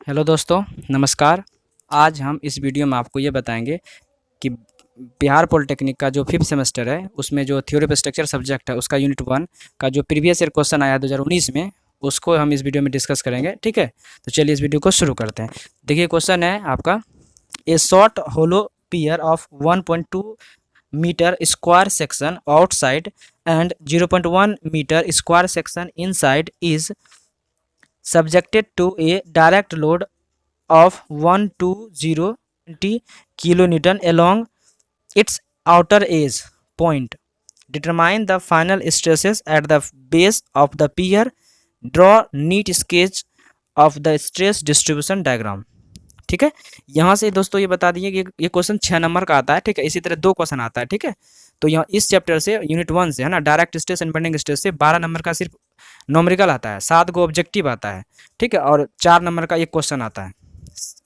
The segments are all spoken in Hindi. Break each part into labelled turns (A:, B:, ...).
A: हेलो दोस्तों, नमस्कार। आज हम इस वीडियो में आपको ये बताएंगे कि बिहार पॉलिटेक्निक का जो 5th सेमेस्टर है उसमें जो थ्योरी ऑफ स्ट्रक्चर सब्जेक्ट है उसका यूनिट 1 का जो प्रीवियस ईयर क्वेश्चन आया 2019 में, उसको हम इस वीडियो में डिस्कस करेंगे। ठीक है, तो चलिए इस वीडियो को शुरू करते हैं। देखिए क्वेश्चन है आपका, a short hollow pier of 1.2 metre square section outside and 0.1 metre square section inside is subjected to a direct load of 120 kilonewton along its outer edge point. Determine the final stresses at the base of the pier. Draw neat sketch of the stress distribution diagram. ठीक है, यहाँ से दोस्तों ये बता दिए कि ये क्वेश्चन 6 नंबर का आता है। ठीक है, इसी तरह 2 क्वेश्चन आता है। ठीक है, तो यहाँ इस चैप्टर से यूनिट 1 से है ना, direct stress and bending stress से 12 नंबर का सिर्फ नॉमेरिकल आता है, 7 गो ऑब्जेक्टिव आता है। ठीक है, और 4 नंबर का एक क्वेश्चन आता है।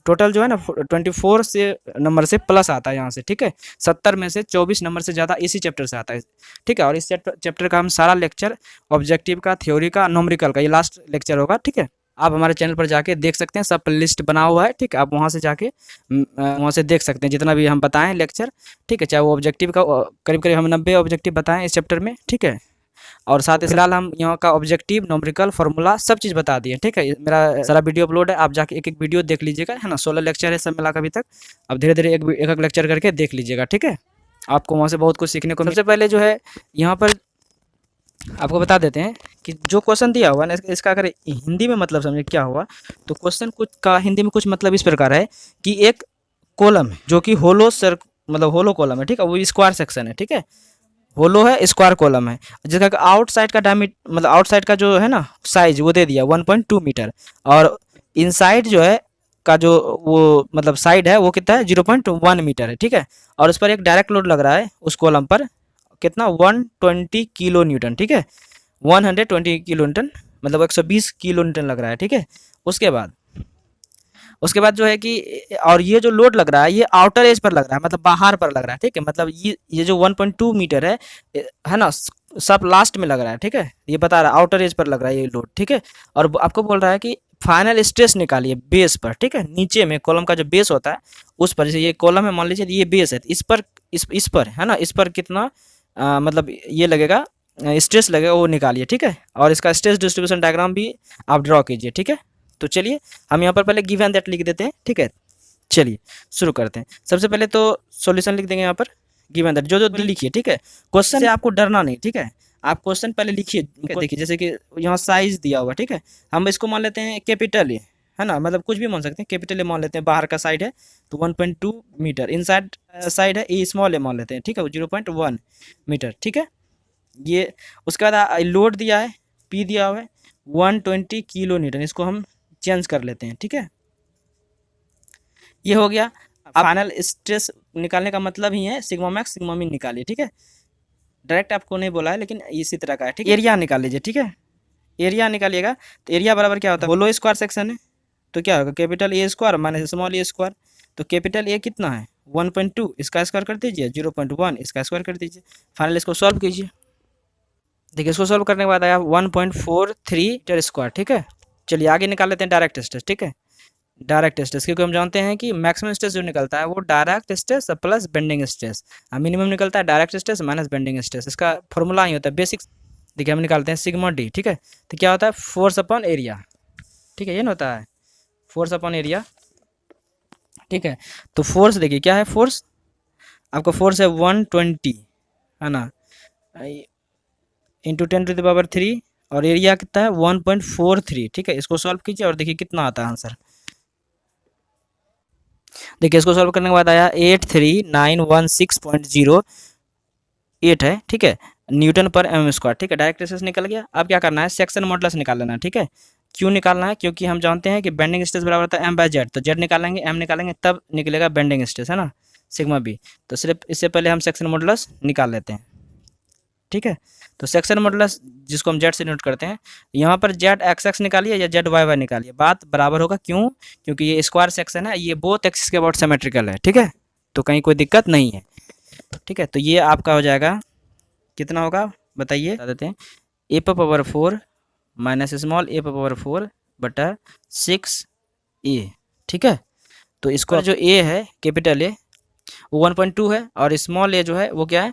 A: टोटल जो है ना 24 से नंबर से प्लस आता है यहाँ से। ठीक है, 70 में से 24 नंबर से ज़्यादा इसी चैप्टर से आता है। ठीक है, और इस चैप्टर का हम सारा लेक्चर ऑब्जेक्टिव का, थ्योरी का, नॉमेरिकल का ये लास्ट लेक्चर होगा। ठीक है, आप हमारे चैनल पर जाके देख सकते हैं, सब लिस्ट बना हुआ है। ठीक है, आप वहाँ से जाके वहाँ से देख सकते हैं जितना भी हम बताएं लेक्चर। ठीक है, चाहे वो ऑब्जेक्टिव का करीब करीब हम 90 ऑब्जेक्टिव बताएं इस चैप्टर में। ठीक है, और साथ ही फिलहाल हम यहाँ का ऑब्जेक्टिव, नॉमेरिकल, फार्मूला सब चीज़ बता दिए। ठीक है, मेरा सारा वीडियो अपलोड है, आप जाके एक एक वीडियो देख लीजिएगा, है ना। 16 लेक्चर है सब मिला अभी तक। अब धीरे धीरे एक एक लेक्चर करके देख लीजिएगा। ठीक है, आपको वहाँ से बहुत कुछ सीखने को। सबसे पहले जो है यहाँ पर आपको बता देते हैं कि जो क्वेश्चन दिया हुआ ना, इसका अगर हिंदी में मतलब समझे क्या हुआ, तो क्वेश्चन कुछ का हिंदी में कुछ मतलब इस प्रकार है कि एक कॉलम है जो कि होलो मतलब होलो कॉलम है। ठीक है, वो स्क्वायर सेक्शन है। ठीक है, होलो है, स्क्वायर कॉलम है, जिसका आउटसाइड का डायमीटर मतलब आउटसाइड का जो है ना साइज वो दे दिया 1.2 मीटर, और इनसाइड जो है का जो वो मतलब साइड है वो कितना है 0.1 मीटर है। ठीक है, और उस पर एक डायरेक्ट लोड लग रहा है उस कॉलम पर, कितना 120 किलो न्यूटन। ठीक है, 120 किलो न्यूटन मतलब 120 किलो न्यूटन लग रहा है। ठीक है, उसके बाद जो है कि और ये जो लोड लग रहा है ये आउटर एज पर लग रहा है, मतलब बाहर पर लग रहा है। ठीक है, मतलब ये जो 1.2 मीटर है ना, सब लास्ट में लग रहा है। ठीक है, ये बता रहा है आउटर एज पर लग रहा है ये लोड। ठीक है, और आपको बोल रहा है कि फाइनल स्ट्रेस निकालिए बेस पर। ठीक है, नीचे में कॉलम का जो बेस होता है उस पर, जैसे ये कॉलम है मान लीजिए ये बेस है, इस पर है ना, इस पर कितना मतलब ये लगेगा स्ट्रेस लगेगा वो निकालिए। ठीक है, और इसका स्ट्रेस डिस्ट्रीब्यूशन डायग्राम भी आप ड्रॉ कीजिए। ठीक है, तो चलिए हम यहाँ पर पहले गिव एंड दैट लिख देते हैं। ठीक है, चलिए शुरू करते हैं। सबसे पहले तो सॉल्यूशन लिख देंगे यहाँ पर, गिव एंड दैट जो जो लिखिए। ठीक है, क्वेश्चन से आपको डरना नहीं। ठीक है, आप क्वेश्चन पहले लिखिए। देखिए जैसे कि यहाँ साइज दिया हुआ। ठीक है, हम इसको मान लेते हैं कैपिटल ए, है ना, मतलब कुछ भी मान सकते हैं, कैपिटल ए मान लेते हैं, बाहर का साइड है तो 1.2 मीटर, इनसाइड साइड है ए स्मॉल ए मान लेते हैं। ठीक है, 0.1 मीटर। ठीक है, ये उसके बाद लोड दिया है, पी दिया हुआ है 120 किलो न्यूटन, इसको हम चेंज कर लेते हैं। ठीक है, ये हो गया। फाइनल स्ट्रेस निकालने का मतलब ही है सिग्मा मैक्स सिग्मा मिन निकालिए। ठीक है, डायरेक्ट आपको नहीं बोला है लेकिन इसी तरह का है। ठीक है, एरिया निकाल लीजिए। ठीक है, एरिया निकालिएगा तो एरिया बराबर क्या होता है, होलो स्क्वायर सेक्शन है तो क्या होगा capital A square minus small A square. तो कैपिटल ए कितना है 1.2, इसका स्क्वायर कर दीजिए, 0.1 इसका स्क्वायर कर दीजिए। फाइनल इसको सॉल्व कीजिए। देखिए इसको सॉल्व करने के बाद आया 1.43 मीटर स्क्वायर। ठीक है, चलिए आगे निकाल लेते हैं डायरेक्ट स्ट्रेस। ठीक है, डायरेक्ट स्ट्रेस, क्योंकि हम जानते हैं कि मैक्सिमम स्ट्रेस जो निकलता है वो direct stress plus bending stress, minimum निकलता है direct stress minus bending stress. इसका फॉर्मूला ही होता है बेसिक। देखिए हम निकालते हैं सिग्मा डी। ठीक है, तो क्या होता है फोर्स अपॉन एरिया। ठीक है, ये ना होता है फोर्स अपॉन एरिया। ठीक है, तो फोर्स देखिए क्या है, फोर्स आपका फोर्स है 120 है ना, इंटू 10⁻³ और एरिया कितना है 1.43। ठीक है, इसको सॉल्व कीजिए और देखिए कितना आता है आंसर। देखिए इसको सॉल्व करने के बाद आया 83916.08 है। ठीक है, न्यूटन पर एम स्क्वायर। ठीक है, डायरेक्ट स्ट्रेस निकल गया। अब क्या करना है, सेक्शन मॉडुलस निकाल लेना है। ठीक है, क्यों निकालना है, क्योंकि हम जानते हैं कि बेंडिंग स्ट्रेस बराबर होता है m/z, तो z निकालेंगे m निकालेंगे तब निकलेगा बेंडिंग स्ट्रेस, है ना, सिग्मा बी। तो सिर्फ इससे पहले हम सेक्शन मॉडुलस निकाल लेते हैं। ठीक है, तो सेक्शन मॉडुलस जिसको हम जेड से नोट करते हैं, यहाँ पर जेड एक्स एक्स निकालिए या जेड वाई वाई निकालिए, बात बराबर होगा। क्यों, क्योंकि ये स्क्वायर सेक्शन है, ये बोथ एक्सिस के अबाउट सिमेट्रिकल है। ठीक है, तो कहीं कोई दिक्कत नहीं है। ठीक है, तो ये आपका हो जाएगा कितना होगा बताइए, बता देते हैं, a⁴ माइनस स्मॉल a⁴ बटा 6 ए, ठीक है। तो इसको जो ए है कैपिटल ए वो 1.2 है और स्मॉल ए जो है वो क्या है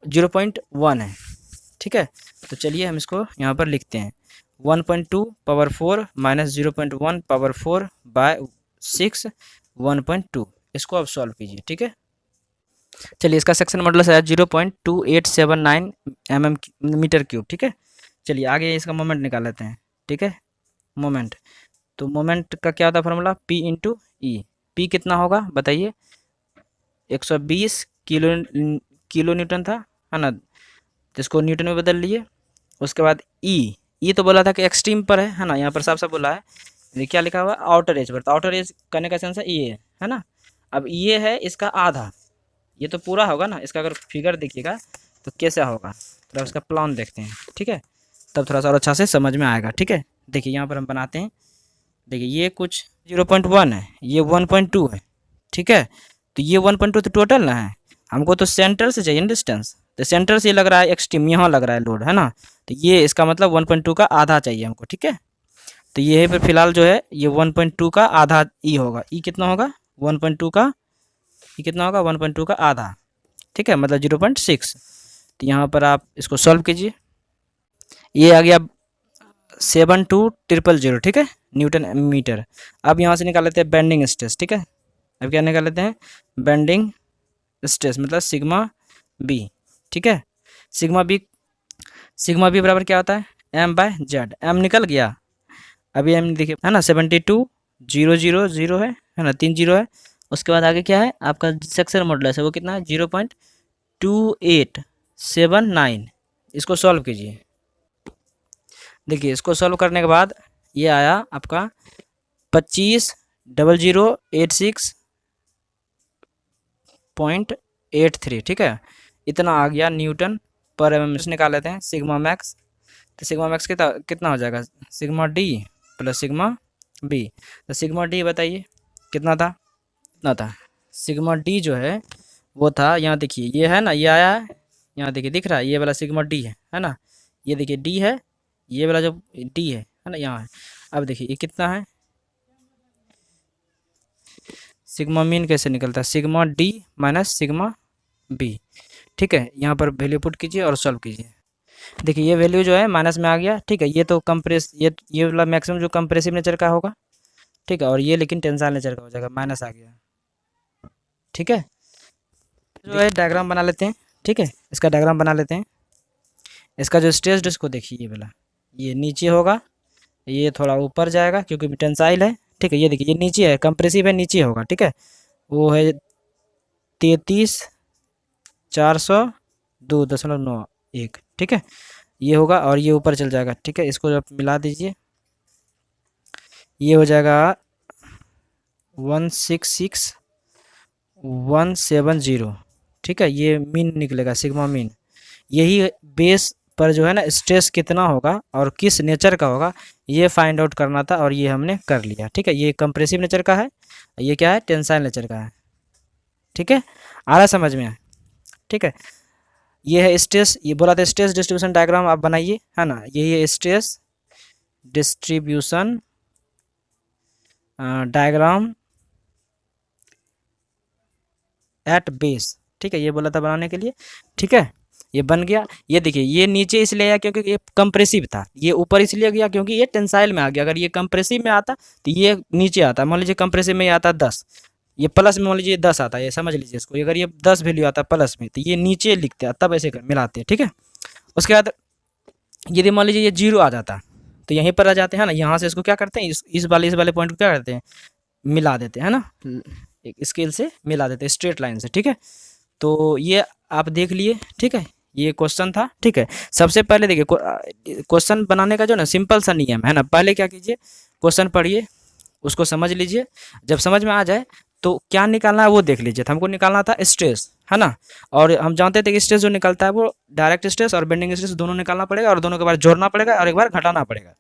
A: 0.1 है, ठीक है। तो चलिए हम इसको यहाँ पर लिखते हैं 1.2 पावर 4 माइनस 0.1 पावर 4 बाय 6 1.2, इसको आप सॉल्व कीजिए, ठीक है। चलिए इसका सेक्शन मॉडुलस है 0.2879 मीटर क्यूब, ठीक है। चलिए आगे इसका मोमेंट निकाल लेते हैं, ठीक है। मोमेंट, तो मोमेंट का क्या होता है फॉर्मूला, P इंटू ई। पी कितना होगा बताइए, 120 किलो न्यूटन था, है ना। तो इसको न्यूटन में बदल लिए। उसके बाद ई तो बोला था कि एक्सट्रीम पर है ना, यहाँ पर साफ साफ बोला है। ये क्या लिखा हुआ है, आउटर एज पर। तो आउटर एज करने का सेंस है ये है ना। अब ये है इसका आधा, ये तो पूरा होगा ना। इसका अगर फिगर देखिएगा तो कैसा होगा, थोड़ा उसका प्लान देखते हैं, ठीक है। तब थोड़ा सा और अच्छा से समझ में आएगा, ठीक है। देखिए यहाँ पर हम बनाते हैं। देखिए ये कुछ 0.1 है, ये 1.2 है, ठीक है। तो ये 1.2 तो टोटल ना है, हमको तो सेंटर से चाहिए डिस्टेंस। तो सेंटर से लग रहा है एक्सट्रीम, यहाँ लग रहा है लोड, है ना। तो ये इसका मतलब 1.2 का आधा चाहिए हमको, ठीक है। तो ये पर फिलहाल जो है ये 1.2 का आधा ई होगा। ई कितना होगा 1.2 का, ई कितना होगा 1.2 का आधा, ठीक है, मतलब 0.6। तो यहाँ पर आप इसको सॉल्व कीजिए। ये आ गया 72000, ठीक है, न्यूटन मीटर। अब यहाँ से निकाल लेते हैं बेंडिंग स्ट्रेस, ठीक है। अब क्या निकाल लेते हैं, बेंडिंग स्ट्रेस मतलब सिग्मा बी, ठीक है। सिग्मा बी बराबर क्या होता है, एम बाय जेड। एम निकल गया, अभी एम देखिए है ना 72,000 है ना, 3 जीरो है। उसके बाद आगे क्या है आपका सेक्शन मॉडुलस है वो कितना है 0.2879। इसको सॉल्व कीजिए। देखिए इसको सॉल्व करने के बाद ये आया आपका 25,086.83, ठीक है। इतना आ गया न्यूटन पर एम। निकाल लेते हैं सिग्मा मैक्स। तो सिग्मा मैक्स कितना हो जाएगा, sigma D plus sigma B. तो सिग्मा डी बताइए कितना था, कितना था सिग्मा डी जो है वो था, यहाँ देखिए ये है ना, ये आया है यहाँ देखिए दिख रहा है, ये वाला सिग्मा डी है ना। ये देखिए डी है, ये वाला जो डी है ना यहाँ है। अब देखिए ये कितना है, सिग्मा मीन कैसे निकलता है, sigma D minus sigma B, ठीक है। यहाँ पर वैल्यू पुट कीजिए और सॉल्व कीजिए। देखिए ये वैल्यू जो है माइनस में आ गया, ठीक है। ये तो कंप्रेस, ये वाला मैक्सिमम जो कंप्रेसिव नेचर का होगा, ठीक है। और ये लेकिन टेंसाइल नेचर का हो जाएगा, माइनस आ गया, ठीक है। जो है डायग्राम बना लेते हैं, ठीक है। इसका डायग्राम बना लेते हैं। इसका जो स्ट्रेस डिस्क को देखिए, ये वाला ये नीचे होगा, ये थोड़ा ऊपर जाएगा क्योंकि टेंसाइल है, ठीक है। ये देखिए ये नीचे है, कंप्रेसिव है, नीचे होगा, ठीक है। वो है 33,402.91, ठीक है। ये होगा और ये ऊपर चल जाएगा, ठीक है। इसको जब मिला दीजिए ये हो जाएगा 166,170, ठीक है। ये मीन निकलेगा सिग्मा मीन। यही बेस पर जो है ना स्ट्रेस कितना होगा और किस नेचर का होगा ये फाइंड आउट करना था, और ये हमने कर लिया, ठीक है। ये कंप्रेसिव नेचर का है, ये क्या है टेंसाइल नेचर का है, ठीक है। आ रहा समझ में, ठीक है। ये है स्ट्रेस, ये बोला था स्ट्रेस डिस्ट्रीब्यूशन डायग्राम आप बनाइए, है ना। यही है stress distribution diagram eight base, ठीक है। ये बोला था बनाने के लिए, ठीक है। ये बन गया। ये देखिए ये नीचे इसलिए आया क्योंकि ये कंप्रेसिव था, ये ऊपर इसलिए गया क्योंकि ये टेंसाइल में आ गया। अगर ये कंप्रेसिव में आता तो ये नीचे आता। मान लीजिए कंप्रेसिव में ये आता 10, ये प्लस में मान लीजिए 10 आता है, ये समझ लीजिए इसको। अगर ये 10 वैल्यू आता प्लस में तो ये नीचे लिखते हैं, तब ऐसे मिलाते हैं, ठीक है। उसके बाद यदि मान लीजिए ये 0 आ जाता तो यहीं पर आ जाते हैं ना, यहाँ से इसको क्या करते हैं, इस वाले पॉइंट को क्या करते हैं, मिला देते हैं ना, एक स्केल से मिला देते हैं स्ट्रेट लाइन से, ठीक है। तो ये आप देख लिए, ठीक है। ये क्वेश्चन था, ठीक है। सबसे पहले देखिए क्वेश्चन बनाने का जो ना सिंपल सा नियम है ना, पहले क्या कीजिए क्वेश्चन पढ़िए, उसको समझ लीजिए। जब समझ में आ जाए तो क्या निकालना है वो देख लीजिए। तो हमको निकालना था स्ट्रेस, है ना। और हम जानते थे कि स्ट्रेस जो निकलता है वो डायरेक्ट स्ट्रेस और बेंडिंग स्ट्रेस दोनों निकालना पड़ेगा, और दोनों के बार जोड़ना पड़ेगा और एक बार घटाना पड़ेगा।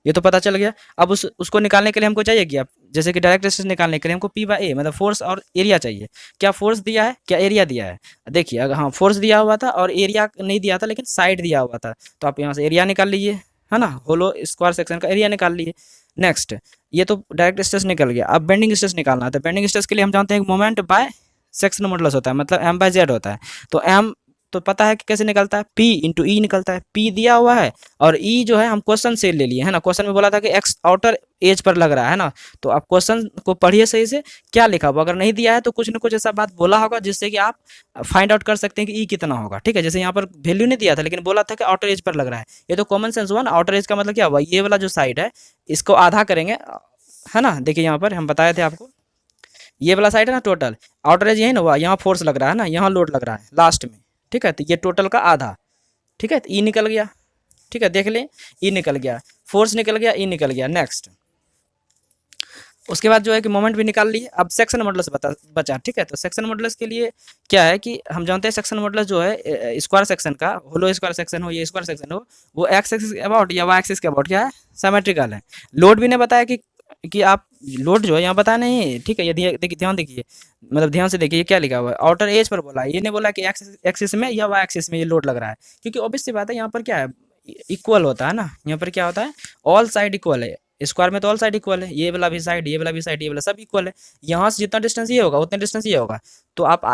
A: ये तो पता चल गया। अब उसको निकालने के लिए हमको चाहिए क्या, जैसे कि डायरेक्ट स्ट्रेस निकालने के लिए हमको P बाय A मतलब फोर्स और एरिया चाहिए। क्या फोर्स दिया है, क्या एरिया दिया है। देखिए अगर हाँ फोर्स दिया हुआ था और एरिया नहीं दिया था लेकिन साइड दिया हुआ था, तो आप यहाँ से एरिया निकाल लीजिए, है ना। होलो स्क्वायर सेक्शन का एरिया निकाल लीजिए। नेक्स्ट, ये तो डायरेक्ट स्ट्रेस निकल गया। अब बेंडिंग स्ट्रेस निकालना है, तो बेंडिंग स्ट्रेस के लिए हम जानते हैं मोमेंट बाय सेक्शन मॉडुलस होता है, मतलब एम बाय जेड होता है। तो एम तो पता है कि कैसे निकलता है, पी इंटू ई निकलता है। पी दिया हुआ है और ई जो है हम क्वेश्चन से ले लिए है ना, क्वेश्चन में बोला था कि एक्स आउटर एज पर लग रहा है ना, तो आप क्वेश्चन को पढ़िए सही से क्या लिखा हुआ, अगर नहीं दिया है तो कुछ ना कुछ ऐसा बात बोला होगा जिससे कि आप फाइंड आउट कर सकते हैं कि ई कितना होगा। ठीक है, जैसे यहाँ पर वैल्यू नहीं दिया था लेकिन बोला था कि आउटर एज पर लग रहा है, ये तो कॉमन सेंस हुआ ना। आउटर एज का मतलब क्या हुआ, ये वाला जो साइड है इसको आधा करेंगे, है ना। देखिए यहाँ पर हम बताए थे आपको, ये वाला साइड है ना टोटल, आउटर एज यही ना हुआ, यहाँ फोर्स लग रहा है ना, यहाँ लोड लग रहा है लास्ट में। ठीक है, तो ये टोटल का आधा। ठीक है, तो ई निकल गया। ठीक है, देख लें, ई निकल गया, फोर्स निकल गया, ई निकल गया। नेक्स्ट, उसके बाद जो है कि मोमेंट भी निकाल लिए। अब सेक्शन मॉडुलस बचा। ठीक है, तो सेक्शन मॉडुलस के लिए क्या है कि हम जानते हैं सेक्शन मॉडुलस जो है स्क्वायर सेक्शन का, होलो स्क्वायर सेक्शन हो, ये स्क्वायर सेक्शन हो, वो एक्स एक्सिस के अबाउट या वाई एक्सिस के अबाउट क्या है, सिमेट्रिकल है। लोड भी ने बताया कि आप लोड जो है यहाँ बताया नहीं। ठीक है, ये देखिए, ध्यान देखिए, मतलब ध्यान से देखिए, ये क्या लिखा हुआ है, आउटर एज पर बोला है, ये नहीं बोला कि एक्स एक्सिस में या वाई एक्सिस में ये लोड लग रहा है, क्योंकि ऑब्वियस सी बात है यहाँ पर क्या है, इक्वल होता है ना। यहाँ पर क्या होता है, ऑल साइड इक्वल है, स्क्वायर में तो ऑल साइड इक्वल है, ये वाला भी साइड, ये वाला भी साइड, ये वाला सब इक्वल है। यहाँ से जितना डिस्टेंस ये होगा उतना डिस्टेंस ये होगा, तो आप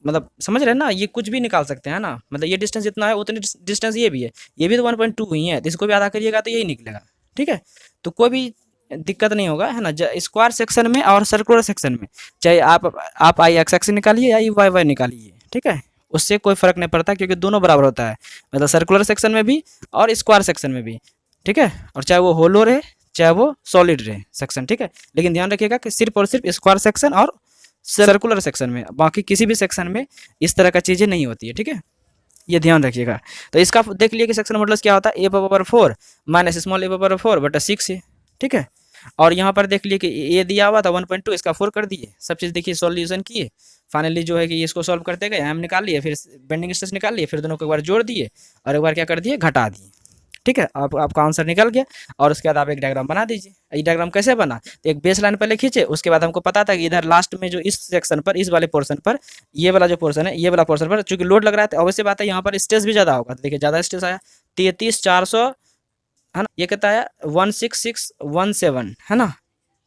A: मतलब समझ रहे हैं ना, ये कुछ भी निकाल सकते हैं ना, मतलब ये डिस्टेंस जितना है उतनी डिस्टेंस ये भी है, ये भी तो 1.2 ही है, तो इसको भी आधा करिएगा तो यही निकलेगा। ठीक है, तो कोई भी दिक्कत नहीं होगा, है ना। स्क्वायर सेक्शन में और सर्कुलर सेक्शन में चाहे आप आई एक्स एक्स निकालिए या वाई वाई निकालिए, ठीक है, उससे कोई फर्क नहीं पड़ता, क्योंकि दोनों बराबर होता है, मतलब सर्कुलर सेक्शन में भी और स्क्वायर सेक्शन में भी। ठीक है, और चाहे वो होलो रहे चाहे वो सॉलिड रहे सेक्शन। ठीक है, लेकिन ध्यान रखिएगा कि सिर्फ और सिर्फ स्क्वायर सेक्शन और सर्कुलर सेक्शन में, बाकी किसी भी सेक्शन में इस तरह का चीज़ें नहीं होती है। ठीक है, ये ध्यान रखिएगा। तो इसका देख लिया कि सेक्शन मॉडुलस क्या होता है, ए पावर 4 माइनस स्मॉल ए पावर 4 बटा 6 है। ठीक है, और यहाँ पर देख लिए कि ए दिया हुआ था 1.2, इसका 4 कर दिए, सब चीज़ देखिए सॉल्यूशन किए। फाइनली जो है कि इसको सॉल्व करते गए, एम निकाल लिए, फिर बेंडिंग स्ट्रेस निकाल लिए, फिर दोनों को एक बार जोड़ दिए और एक बार क्या कर दिए, घटा दिए। ठीक है, आपका आंसर निकल गया। और उसके बाद आप एक डायग्राम बना दीजिए। ये डायग्राम कैसे बना, तो एक बेस लाइन पहले खींचे, उसके बाद हमको पता था कि इधर लास्ट में जो इस सेक्शन पर, इस वाले पोर्शन पर, ये वाला जो पोर्शन है, ये वाला पोर्शन पर चूंकि लोड लग रहा है, अवश्य बात है यहाँ पर स्ट्रेस भी ज़्यादा होगा। तो देखिए ज़्यादा स्ट्रेस आया 33,400, है ना, ये कहता है 16617, है ना,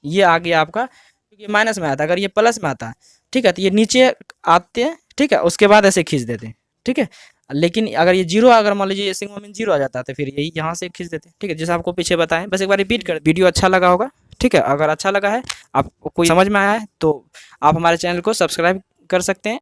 A: ये आ गया आपका, क्योंकि माइनस में आता, अगर ये प्लस में आता, ठीक है, तो ये नीचे आते हैं। ठीक है, उसके बाद ऐसे खींच देते हैं। ठीक है, लेकिन अगर ये जीरो, अगर मान लीजिए सिग्मा मीन जीरो आ जाता है, तो फिर यही यहाँ से खींच देते हैं। ठीक है, जैसे आपको पीछे बताएं, बस एक बार रिपीट कर। वीडियो अच्छा लगा होगा, ठीक है, अगर अच्छा लगा है, आपको कोई समझ में आया है, तो आप हमारे चैनल को सब्सक्राइब कर सकते हैं।